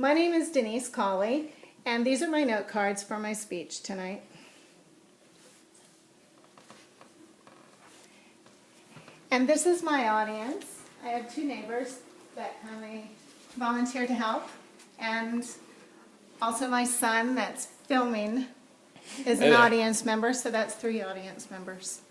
My name is Denise Cawley, and these are my note cards for my speech tonight. And this is my audience. I have two neighbors that kindly volunteer to help, and also my son that's filming is an audience member, so that's 3 audience members.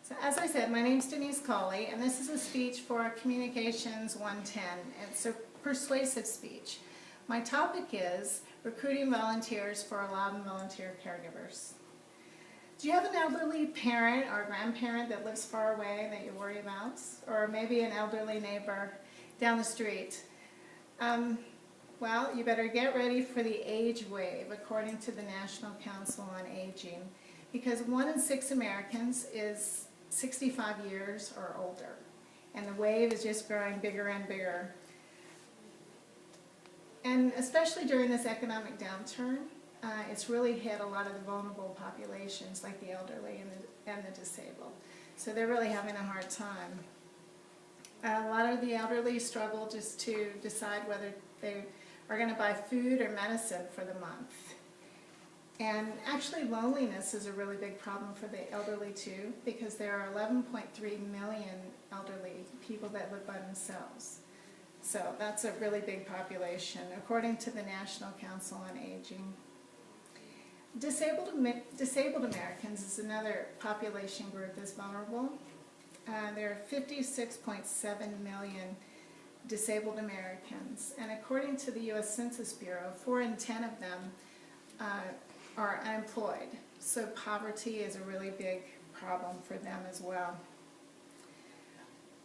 So as I said, my name's Denise Cawley, and this is a speech for Communications 110. It's a persuasive speech. My topic is recruiting volunteers for Loudoun volunteer caregivers. Do you have an elderly parent or grandparent that lives far away that you worry about? Or maybe an elderly neighbor down the street? Well, you better get ready for the age wave, according to the National Council on Aging, because 1 in 6 Americans is 65 years or older, and the wave is just growing bigger and bigger. And especially during this economic downturn, it's really hit a lot of the vulnerable populations, like the elderly and the disabled. So they're really having a hard time. A lot of the elderly struggle just to decide whether they are going to buy food or medicine for the month. And actually loneliness is a really big problem for the elderly too, because there are 11.3 million elderly people that live by themselves. So that's a really big population, according to the National Council on Aging. Disabled Americans is another population group that's vulnerable. There are 56.7 million disabled Americans, and according to the U.S. Census Bureau, 4 in 10 of them are unemployed. So poverty is a really big problem for them as well.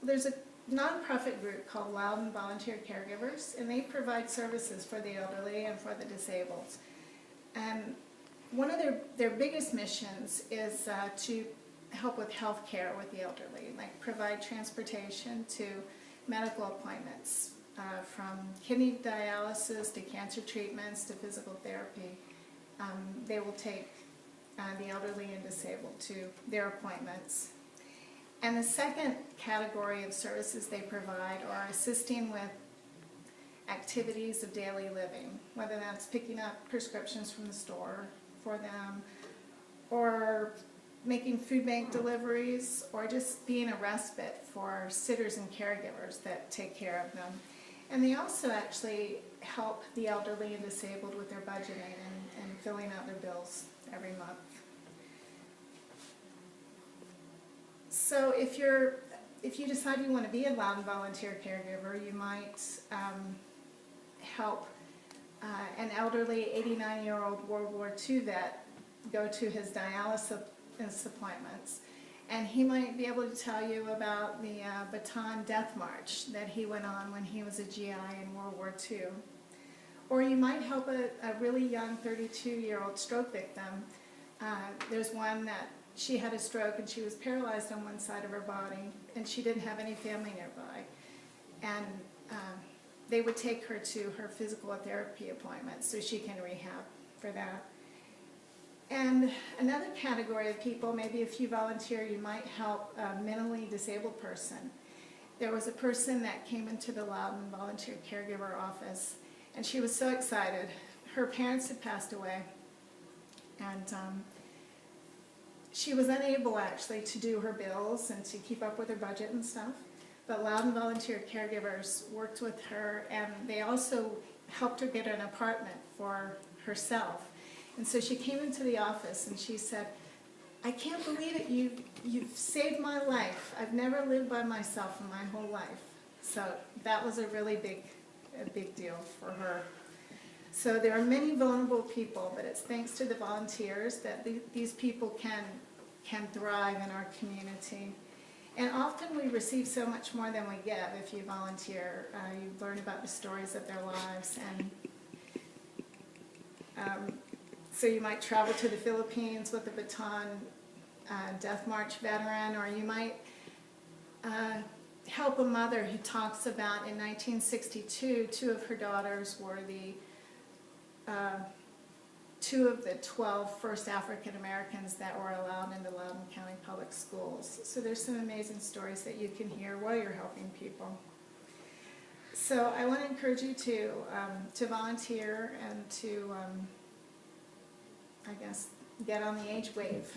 There's a nonprofit group called Loudoun Volunteer Caregivers, and they provide services for the elderly and for the disabled. And one of their biggest missions is to help with health care with the elderly, like provide transportation to medical appointments, from kidney dialysis to cancer treatments to physical therapy. They will take the elderly and disabled to their appointments. And the second category of services they provide are assisting with activities of daily living, whether that's picking up prescriptions from the store for them, or making food bank deliveries, or just being a respite for sitters and caregivers that take care of them. And they also actually help the elderly and disabled with their budgeting and filling out their bills every month. So if you decide you want to be a Loudoun volunteer caregiver, you might help an elderly 89-year-old World War II vet go to his dialysis appointments. And he might be able to tell you about the Bataan Death March that he went on when he was a GI in World War II. Or you might help a really young 32-year-old stroke victim. There's one that she had a stroke and she was paralyzed on one side of her body, and she didn't have any family nearby. And they would take her to her physical therapy appointments so she can rehab for that. And another category of people, maybe if you volunteer, you might help a mentally disabled person. There was a person that came into the Loudoun Volunteer Caregiver office, and she was so excited. Her parents had passed away, and she was unable actually to do her bills and to keep up with her budget and stuff. But Loudoun Volunteer Caregivers worked with her, and they also helped her get an apartment for herself. And so she came into the office and she said, "I can't believe it, you've saved my life. I've never lived by myself in my whole life." So that was a really big deal for her. So there are many vulnerable people, but it's thanks to the volunteers that these people can thrive in our community. And often we receive so much more than we give if you volunteer. You learn about the stories of their lives, and so you might travel to the Philippines with a Bataan Death March veteran, or you might help a mother who talks about in 1962, 2 of her daughters were the 2 of the 12 first African Americans that were allowed into Loudoun County Public Schools. So there's some amazing stories that you can hear while you're helping people. So I want to encourage you to volunteer and to, I guess, get on the age wave.